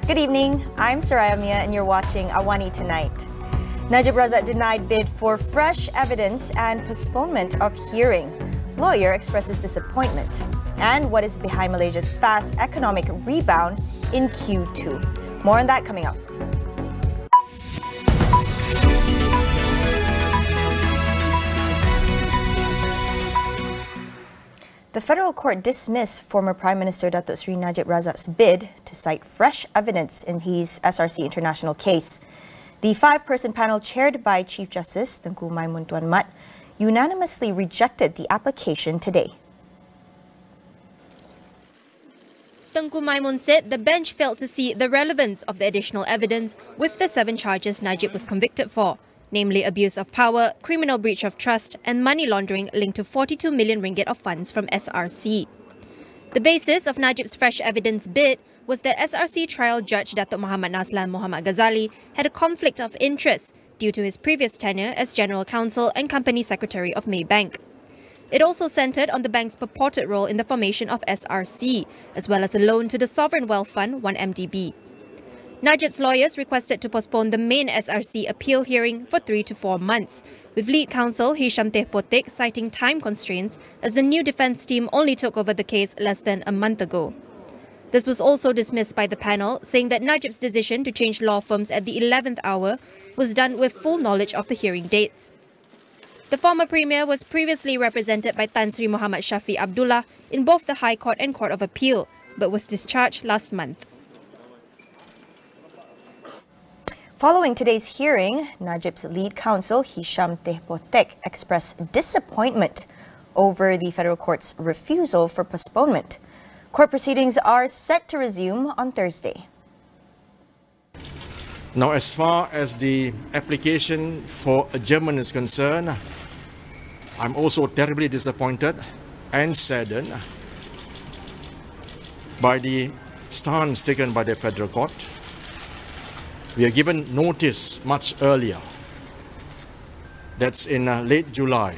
Good evening, I'm Saraya Mia and you're watching AWANI Tonight. Najib denied bid for fresh evidence and postponement of hearing. Lawyer expresses disappointment. And what is behind Malaysia's fast economic rebound in Q2? More on that coming up. The federal court dismissed former Prime Minister Datuk Seri Najib Razak's bid to cite fresh evidence in his SRC International case. The five-person panel chaired by Chief Justice Tengku Maimun Tuan Mat unanimously rejected the application today. Tengku Maimun said the bench failed to see the relevance of the additional evidence with the 7 charges Najib was convicted for, namely abuse of power, criminal breach of trust and money laundering linked to 42 million ringgit of funds from SRC. The basis of Najib's fresh evidence bid was that SRC trial judge Datuk Muhammad Nazlan Muhammad Ghazali had a conflict of interest due to his previous tenure as General Counsel and Company Secretary of Maybank. It also centred on the bank's purported role in the formation of SRC, as well as a loan to the Sovereign Wealth Fund 1MDB. Najib's lawyers requested to postpone the main SRC appeal hearing for 3 to 4 months, with lead counsel Hisham Teh Potek citing time constraints as the new defence team only took over the case less than a month ago. This was also dismissed by the panel, saying that Najib's decision to change law firms at the 11th hour was done with full knowledge of the hearing dates. The former Premier was previously represented by Tan Sri Muhammad Shafi Abdullah in both the High Court and Court of Appeal, but was discharged last month. Following today's hearing, Najib's lead counsel Hisham Teh Potek expressed disappointment over the federal court's refusal for postponement. Court proceedings are set to resume on Thursday. Now, as far as the application for adjournment is concerned, I'm also terribly disappointed and saddened by the stance taken by the federal court. We are given notice much earlier, that's in late July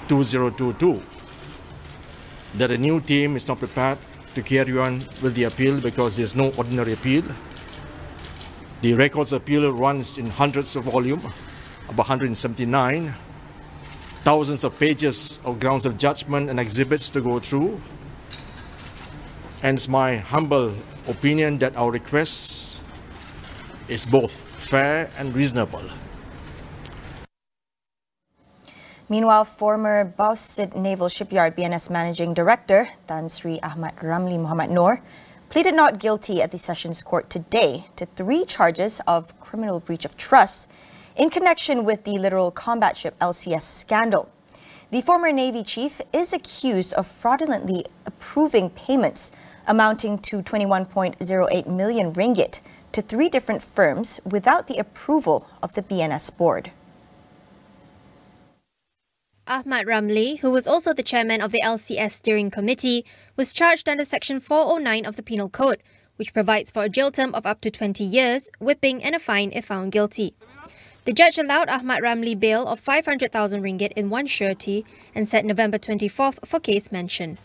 2022, that a new team is not prepared to carry on with the appeal because there's no ordinary appeal. The records appeal runs in hundreds of volumes, about 179, thousands of pages of grounds of judgment and exhibits to go through. And it's my humble opinion that our request is both fair and reasonable. Meanwhile, former Bauxite Naval Shipyard BNS Managing Director Tan Sri Ahmad Ramli Muhammad Noor pleaded not guilty at the Sessions Court today to 3 charges of criminal breach of trust in connection with the littoral combat ship LCS scandal. The former Navy chief is accused of fraudulently approving payments amounting to 21.08 million ringgit to 3 different firms without the approval of the BNS board. Ahmad Ramli, who was also the chairman of the LCS Steering Committee, was charged under Section 409 of the Penal Code, which provides for a jail term of up to 20 years, whipping and a fine if found guilty. The judge allowed Ahmad Ramli bail of 500,000 ringgit in one surety and set November 24th for case mention.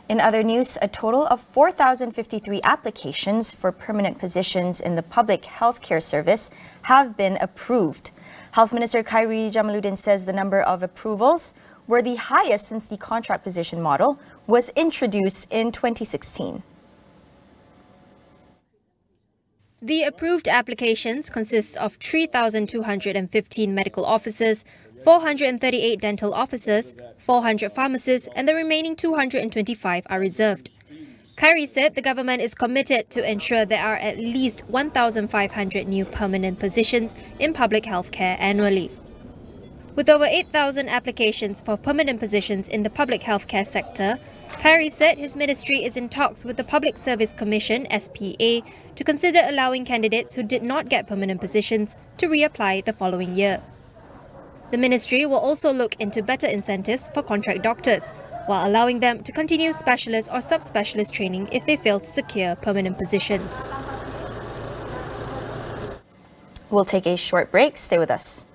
In other news, a total of 4,053 applications for permanent positions in the public healthcare service have been approved. Health Minister Khairi Jamaluddin says the number of approvals were the highest since the contract position model was introduced in 2016. The approved applications consist of 3,215 medical officers, 438 dental officers, 400 pharmacists, and the remaining 225 are reserved. Khairi said the government is committed to ensure there are at least 1,500 new permanent positions in public healthcare annually. With over 8,000 applications for permanent positions in the public healthcare sector, Khairi said his ministry is in talks with the Public Service Commission (SPA) to consider allowing candidates who did not get permanent positions to reapply the following year. The ministry will also look into better incentives for contract doctors, while allowing them to continue specialist or subspecialist training if they fail to secure permanent positions. We'll take a short break. Stay with us.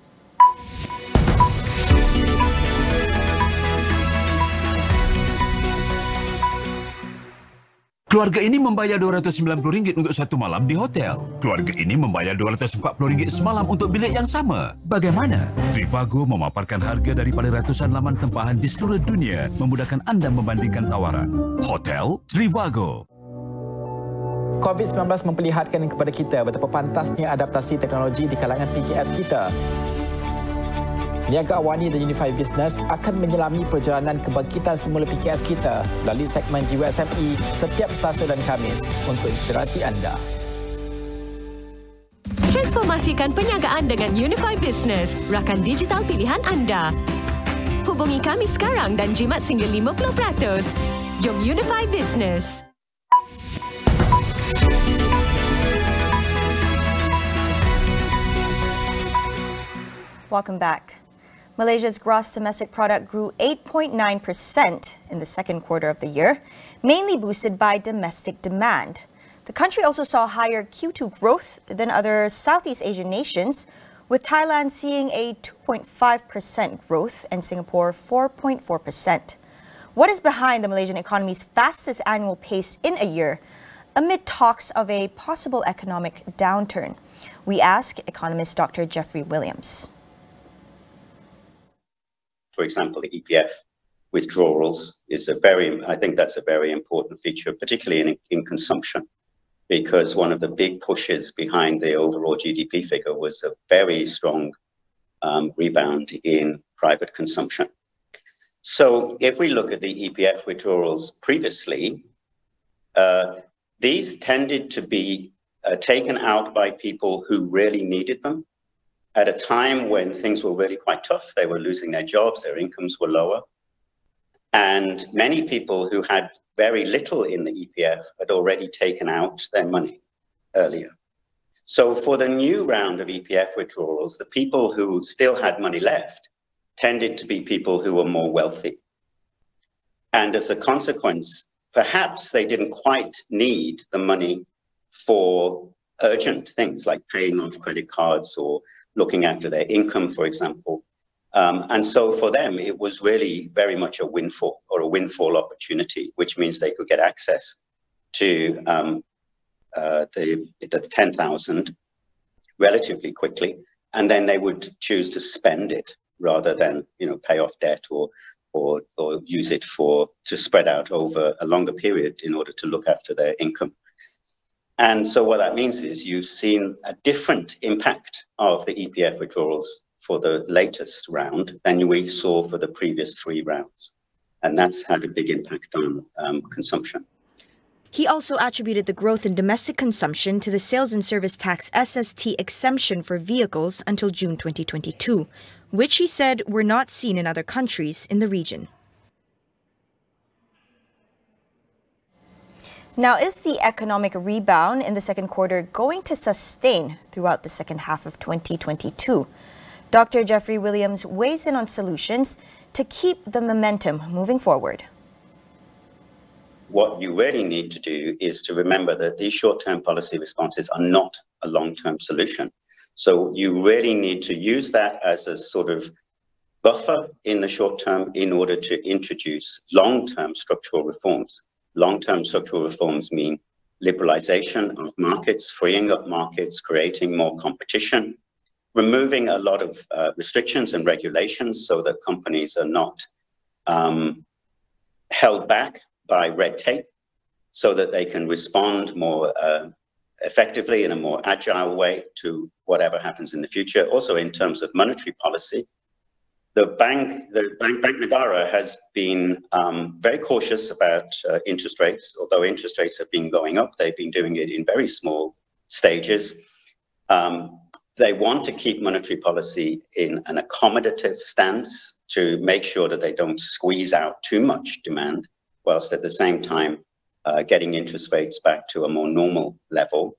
Keluarga ini membayar RM290 untuk satu malam di hotel. Keluarga ini membayar RM240 semalam untuk bilik yang sama. Bagaimana? Trivago memaparkan harga daripada ratusan laman tempahan di seluruh dunia, memudahkan anda membandingkan tawaran. Hotel Trivago. COVID-19 memperlihatkan kepada kita betapa pantasnya adaptasi teknologi di kalangan PKS kita. Niaga AWANI dan Unified Business akan menyelami perjalanan kebangkitan semula PKS kita melalui segmen Jiwa SME setiap Selasa dan Khamis untuk inspirasi anda. Transformasikan perniagaan dengan Unified Business, rakan digital pilihan anda. Hubungi kami sekarang dan jimat sehingga 50%. Jom Unified Business. Welcome back. Malaysia's gross domestic product grew 8.9% in the second quarter of the year, mainly boosted by domestic demand. The country also saw higher Q2 growth than other Southeast Asian nations, with Thailand seeing a 2.5% growth and Singapore 4.4%. What is behind the Malaysian economy's fastest annual pace in a year amid talks of a possible economic downturn? We ask economist Dr. Jeffrey Williams. For example, the EPF withdrawals is I think that's a very important feature, particularly in consumption, because one of the big pushes behind the overall GDP figure was a very strong rebound in private consumption. So if we look at the EPF withdrawals previously, these tended to be taken out by people who really needed them. At a time when things were really quite tough, they were losing their jobs, their incomes were lower. And many people who had very little in the EPF had already taken out their money earlier. So for the new round of EPF withdrawals, the people who still had money left tended to be people who were more wealthy. And as a consequence, perhaps they didn't quite need the money for urgent things like paying off credit cards or looking after their income, for example. And so for them, it was really very much a windfall or a windfall opportunity, which means they could get access to the 10,000 relatively quickly, and then they would choose to spend it rather than, pay off debt or use it to spread out over a longer period in order to look after their income. And so what that means is you've seen a different impact of the EPF withdrawals for the latest round than we saw for the previous three rounds. And that's had a big impact on consumption. He also attributed the growth in domestic consumption to the sales and service tax SST exemption for vehicles until June 2022, which he said were not seen in other countries in the region. Now, is the economic rebound in the second quarter going to sustain throughout the second half of 2022? Dr. Jeffrey Williams weighs in on solutions to keep the momentum moving forward. What you really need to do is to remember that these short-term policy responses are not a long-term solution. So you really need to use that as a sort of buffer in the short term in order to introduce long-term structural reforms. Long-term structural reforms mean liberalization of markets, freeing up markets, creating more competition, removing a lot of restrictions and regulations so that companies are not held back by red tape, so that they can respond more effectively in a more agile way to whatever happens in the future. Also in terms of monetary policy, Bank Negara has been very cautious about interest rates. Although interest rates have been going up, they've been doing it in very small stages. They want to keep monetary policy in an accommodative stance to make sure that they don't squeeze out too much demand, whilst at the same time getting interest rates back to a more normal level.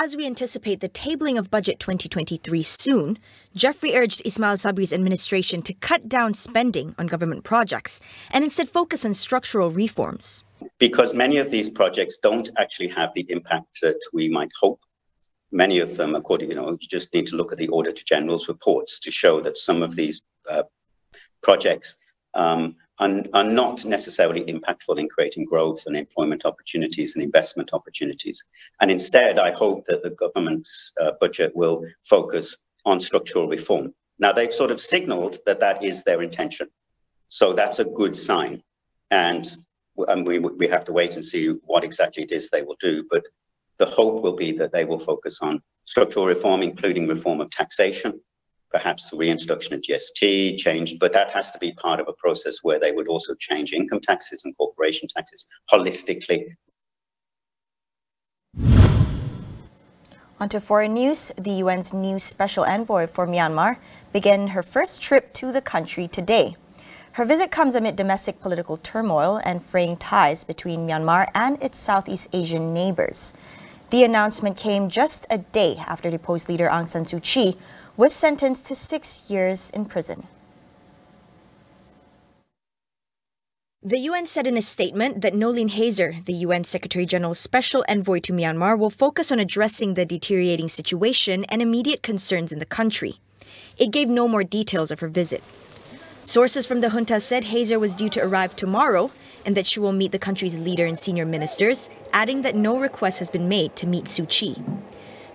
As we anticipate the tabling of Budget 2023 soon, Jeffrey urged Ismail Sabri's administration to cut down spending on government projects and instead focus on structural reforms. Because many of these projects don't actually have the impact that we might hope. Many of them, according, you just need to look at the Auditor General's reports to show that some of these projects are not necessarily impactful in creating growth and employment opportunities and investment opportunities. And instead, I hope that the government's budget will focus on structural reform. Now, they've sort of signaled that that is their intention. So that's a good sign. And we have to wait and see what exactly it is they will do. But the hope will be that they will focus on structural reform, including reform of taxation, perhaps the reintroduction of GST change, but that has to be part of a process where they would also change income taxes and corporation taxes holistically. On to foreign news. The UN's new special envoy for Myanmar began her first trip to the country today. Her visit comes amid domestic political turmoil and fraying ties between Myanmar and its Southeast Asian neighbors. The announcement came just a day after deposed leader Aung San Suu Kyi was sentenced to 6 years in prison. The UN said in a statement that Noeleen Heyzer, the UN Secretary General's special envoy to Myanmar, will focus on addressing the deteriorating situation and immediate concerns in the country. It gave no more details of her visit. Sources from the junta said Heyzer was due to arrive tomorrow and that she will meet the country's leader and senior ministers, adding that no request has been made to meet Suu Kyi.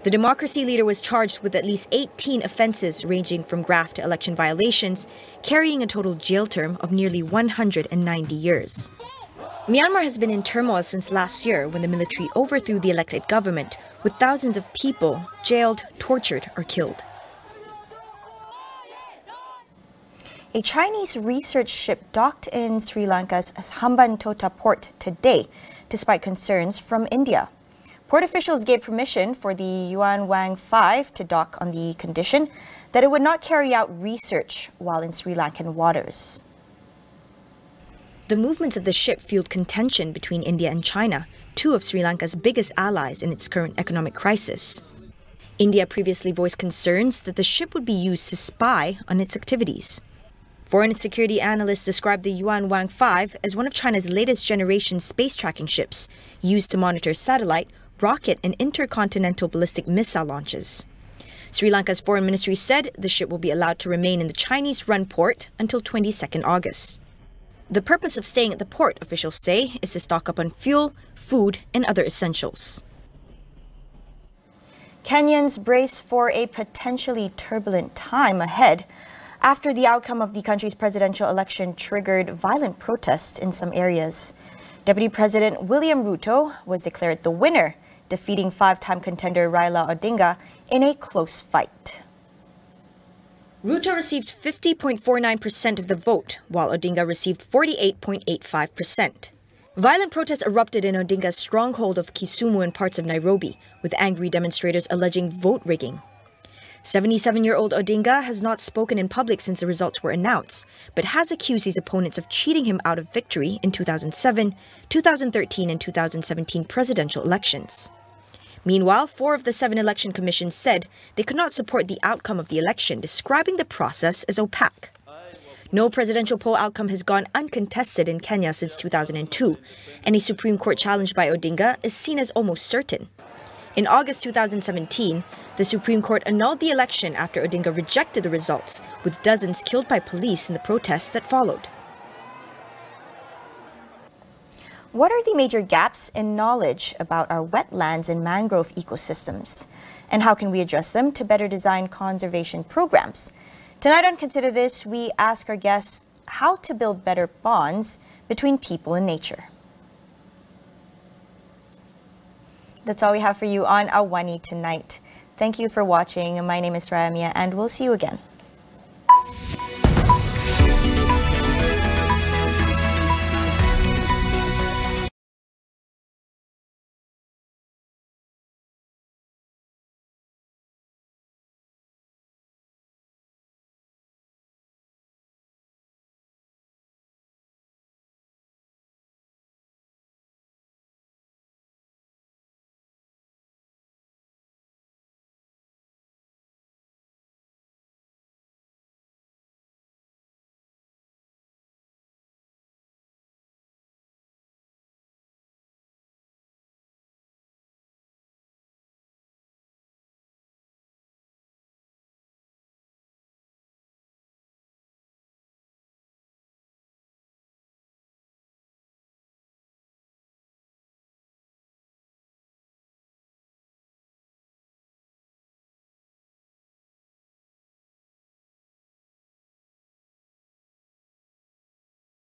The democracy leader was charged with at least 18 offences ranging from graft to election violations, carrying a total jail term of nearly 190 years. Myanmar has been in turmoil since last year when the military overthrew the elected government, with thousands of people jailed, tortured, or killed. A Chinese research ship docked in Sri Lanka's Hambantota port today, despite concerns from India. Port officials gave permission for the Yuan Wang 5 to dock on the condition that it would not carry out research while in Sri Lankan waters. The movements of the ship fueled contention between India and China, two of Sri Lanka's biggest allies in its current economic crisis. India previously voiced concerns that the ship would be used to spy on its activities. Foreign security analysts described the Yuan Wang 5 as one of China's latest generation space tracking ships, used to monitor satellite, rocket and intercontinental ballistic missile launches. Sri Lanka's foreign ministry said the ship will be allowed to remain in the Chinese-run port until 22nd August. The purpose of staying at the port, officials say, is to stock up on fuel, food and other essentials. Kenyans brace for a potentially turbulent time ahead after the outcome of the country's presidential election triggered violent protests in some areas. Deputy President William Ruto was declared the winner, defeating five-time contender Raila Odinga in a close fight. Ruto received 50.49% of the vote, while Odinga received 48.85%. Violent protests erupted in Odinga's stronghold of Kisumu and parts of Nairobi, with angry demonstrators alleging vote rigging. 77-year-old Odinga has not spoken in public since the results were announced, but has accused his opponents of cheating him out of victory in 2007, 2013 and 2017 presidential elections. Meanwhile, 4 of the 7 election commissions said they could not support the outcome of the election, describing the process as opaque. No presidential poll outcome has gone uncontested in Kenya since 2002, and a Supreme Court challenge by Odinga is seen as almost certain. In August 2017, the Supreme Court annulled the election after Odinga rejected the results, with dozens killed by police in the protests that followed. What are the major gaps in knowledge about our wetlands and mangrove ecosystems? And how can we address them to better design conservation programs? Tonight on Consider This, we ask our guests how to build better bonds between people and nature. That's all we have for you on AWANI tonight. Thank you for watching. My name is Saraya Mia, and we'll see you again.